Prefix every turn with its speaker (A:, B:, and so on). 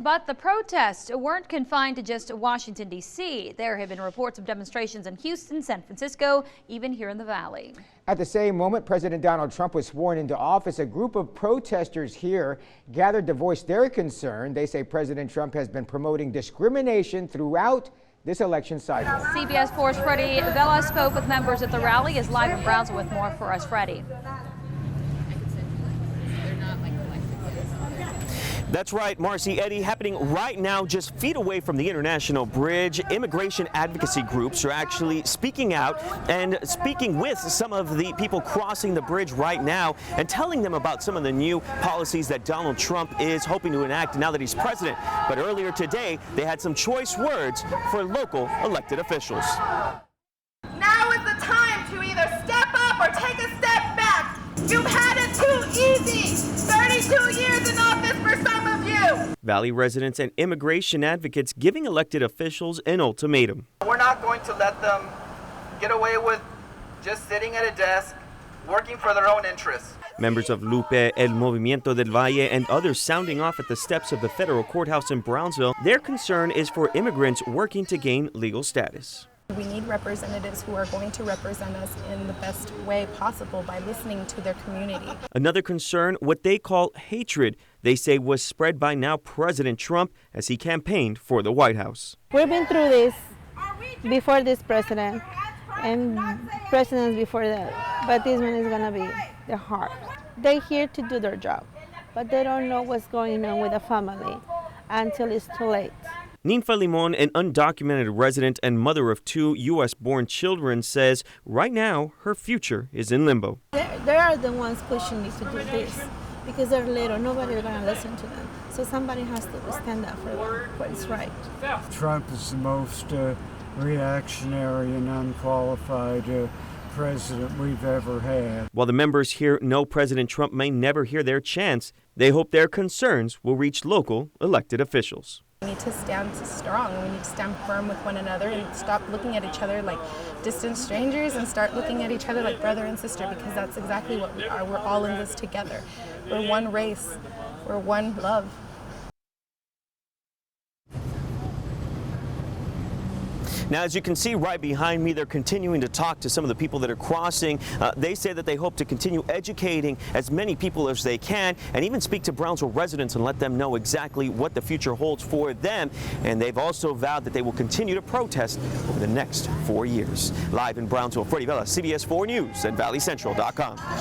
A: But the protests weren't confined to just Washington, D.C. There have been reports of demonstrations in Houston, San Francisco, even here in the Valley.
B: At the same moment President Donald Trump was sworn into office, a group of protesters here gathered to voice their concern. They say President Trump has been promoting discrimination throughout this election cycle.
A: CBS 4's Freddie Vela spoke with members at the rally. Is live in Brownsville with more for us, Freddie.
C: That's right, Marcy, Eddie, happening right now just feet away from the International Bridge. Immigration advocacy groups are actually speaking out and speaking with some of the people crossing the bridge right now and telling them about some of the new policies that Donald Trump is hoping to enact now that he's president. But earlier today, they had some choice words for local elected officials.
D: Now is the time to either step up or take a step back. You've had it too easy. 32 years in office for some of you.
C: Valley residents and immigration advocates giving elected officials an ultimatum.
E: We're not going to let them get away with just sitting at a desk, working for their own interests.
C: Members of Lupe, El Movimiento del Valle, and others sounding off at the steps of the federal courthouse in Brownsville. Their concern is for immigrants working to gain legal status.
F: We need representatives who are going to represent us in the best way possible by listening to their community.
C: Another concern, what they call hatred, they say was spread by now President Trump as he campaigned for the White House.
G: We've been through this before this president and presidents before that, but this one is going to be the hard. They're here to do their job, but they don't know what's going on with the family until it's too late.
C: Ninfa Limon, an undocumented resident and mother of 2 U.S.-born children, says right now her future is in limbo.
G: They are the ones pushing me to do this because they're little. Nobody's going to listen to them. So somebody has to stand up for what's right.
H: Trump is the most reactionary and unqualified president we've ever had.
C: While the members here know President Trump may never hear their chance, they hope their concerns will reach local elected officials.
F: We need to stand strong. We need to stand firm with one another and stop looking at each other like distant strangers and start looking at each other like brother and sister, because that's exactly what we are. We're all in this together. We're one race. We're one love.
C: Now, as you can see right behind me, they're continuing to talk to some of the people that are crossing. They say that they hope to continue educating as many people as they can and even speak to Brownsville residents and let them know exactly what the future holds for them. And they've also vowed that they will continue to protest over the next 4 years. Live in Brownsville, Freddie Vela, CBS 4 News and ValleyCentral.com.